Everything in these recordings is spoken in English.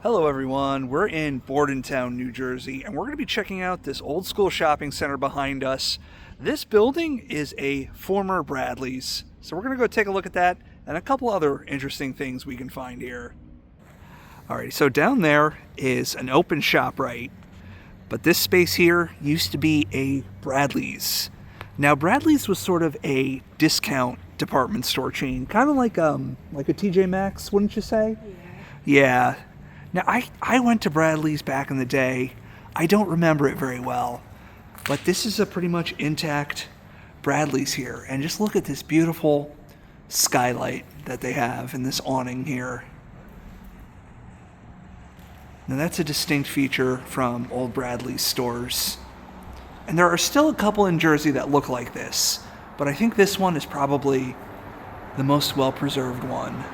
Hello everyone, we're in Bordentown, New Jersey, and we're going to be checking out this old school shopping center behind us. This building is a former Bradlee's, so we're going to go take a look at that and a couple other interesting things we can find here. Alright, so down there is an open ShopRite, but this space here used to be a Bradlee's. Now Bradlee's was sort of a discount department store chain, kind of like a TJ Maxx, wouldn't you say? Yeah. Now, I went to Bradlee's back in the day. I don't remember it very well, but this is a pretty much intact Bradlee's here. And just look at this beautiful skylight that they have in this awning here. Now, that's a distinct feature from old Bradlee's stores. And there are still a couple in Jersey that look like this, but I think this one is probably the most well-preserved one.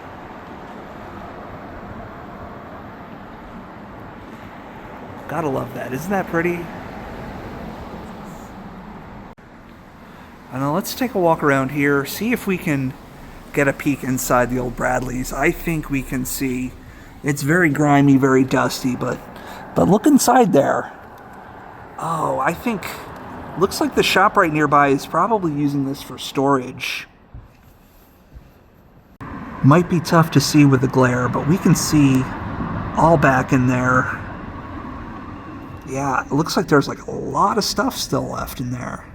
Gotta love that. Isn't that pretty? And now let's take a walk around here, see if we can get a peek inside the old Bradlee's. I think we can see. It's very grimy, very dusty, but look inside there. Oh, I think looks like the ShopRite nearby is probably using this for storage. Might be tough to see with the glare, but we can see all back in there. Yeah, it looks like there's like a lot of stuff still left in there.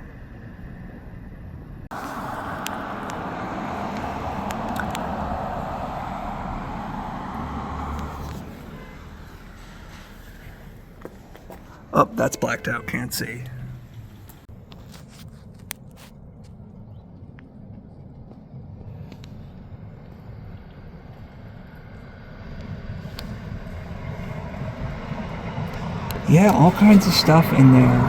Oh, that's blacked out, can't see. Yeah, all kinds of stuff in there.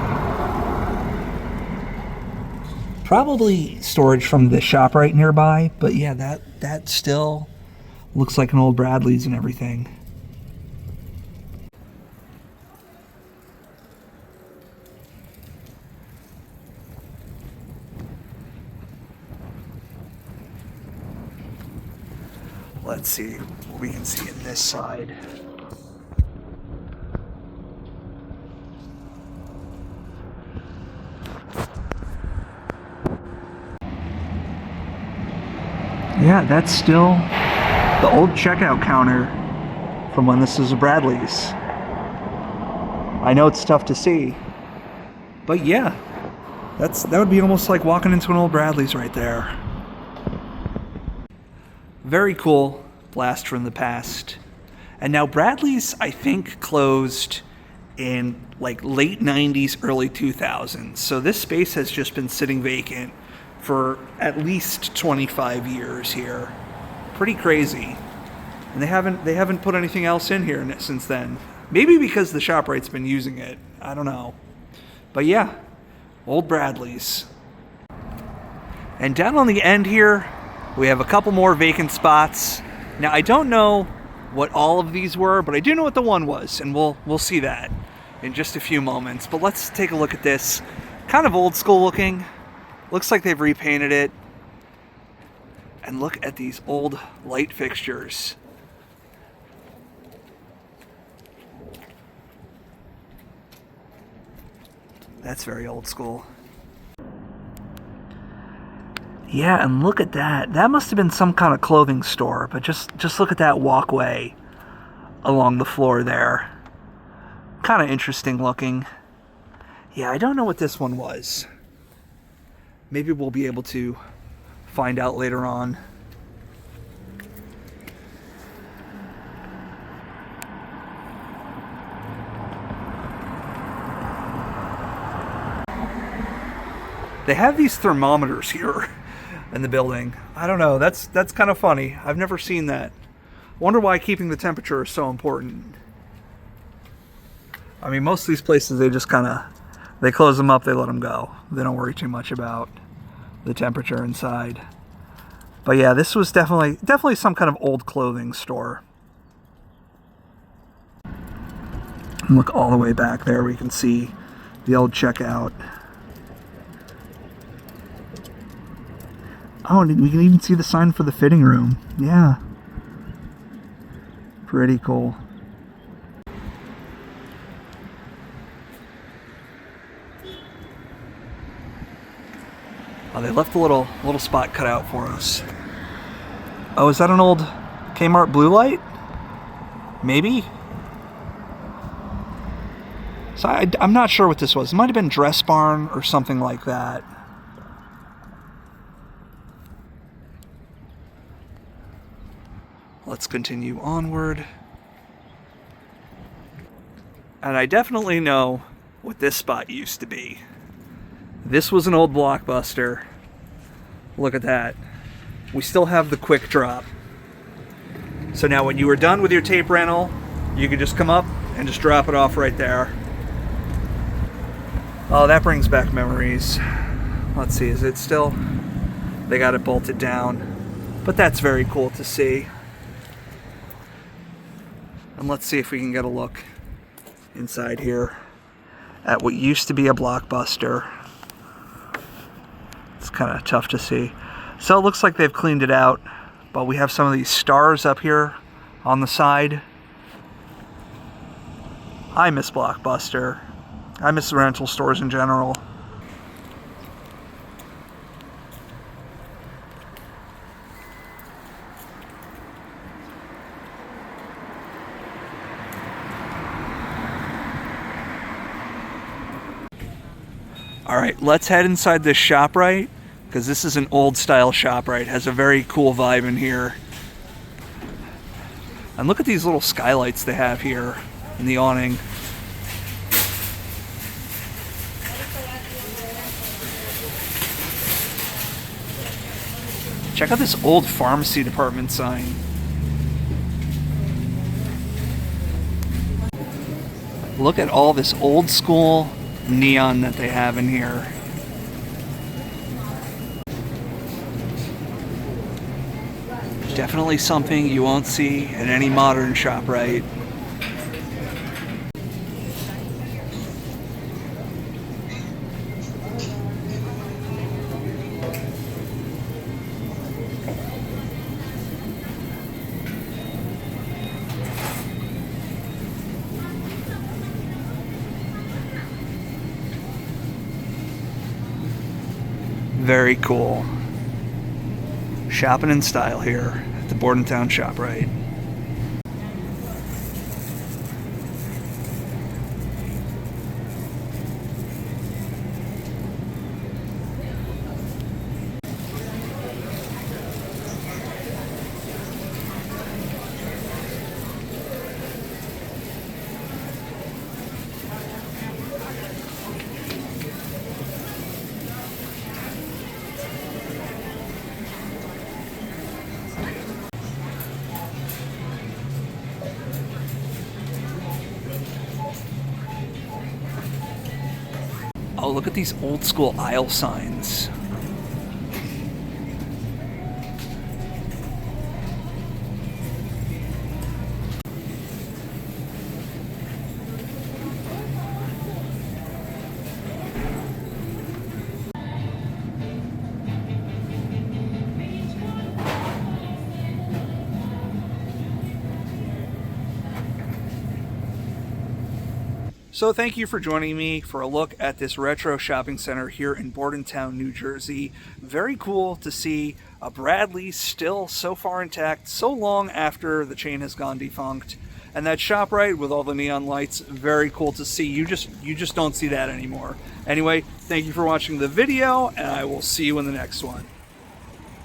Probably storage from the ShopRite nearby, but yeah, that still looks like an old Bradlee's and everything. Let's see what we can see in this side. Yeah, that's still the old checkout counter from when this was a Bradlee's. I know it's tough to see, but yeah, that would be almost like walking into an old Bradlee's right there. Very cool blast from the past. And now Bradlee's, I think, closed in like late 90s, early 2000s. So this space has just been sitting vacant for at least 25 years here. Pretty crazy. And they haven't put anything else in here since then. Maybe because the ShopRite's been using it. I don't know. But yeah, old Bradlee's. And down on the end here, we have a couple more vacant spots. Now I don't know what all of these were, but I do know what the one was, and we'll see that in just a few moments. But let's take a look at this. Kind of old school looking. Looks like they've repainted it. And look at these old light fixtures. That's very old school. Yeah, and look at that. That must have been some kind of clothing store, but just look at that walkway along the floor there. Kind of interesting looking. Yeah, I don't know what this one was. Maybe we'll be able to find out later on. They have these thermometers here in the building. I don't know, that's kind of funny. I've never seen that. Wonder why keeping the temperature is so important. I mean, most of these places, they just they close them up, they let them go. They don't worry too much about the temperature inside. But yeah, this was definitely some kind of old clothing store. And look all the way back there, we can see the old checkout. Oh, and we can even see the sign for the fitting room. Yeah. Pretty cool. Oh, they left a little spot cut out for us. Oh, is that an old Kmart blue light? Maybe? So I'm not sure what this was. It might have been Dress Barn or something like that. Let's continue onward. And I definitely know what this spot used to be. This was an old Blockbuster. Look at that. We still have the quick drop. So now when you were done with your tape rental, you could just come up and just drop it off right there. Oh, that brings back memories. Let's see, is it still? They got it bolted down. But that's very cool to see. And let's see if we can get a look inside here at what used to be a Blockbuster. It's kind of tough to see. So it looks like they've cleaned it out, but we have some of these stars up here on the side. I miss Blockbuster. I miss the rental stores in general. All right, let's head inside this ShopRite, because this is an old style ShopRite. It has a very cool vibe in here. And look at these little skylights they have here in the awning. Check out this old pharmacy department sign. Look at all this old school neon that they have in here. Definitely something you won't see at any modern ShopRite. Very cool. Shopping in style here at the Bordentown ShopRite. Oh, look at these old school aisle signs. So thank you for joining me for a look at this retro shopping center here in Bordentown, New Jersey. Very cool to see a Bradlee still so far intact, so long after the chain has gone defunct. And that ShopRite with all the neon lights, very cool to see. You just don't see that anymore. Anyway, thank you for watching the video, and I will see you in the next one.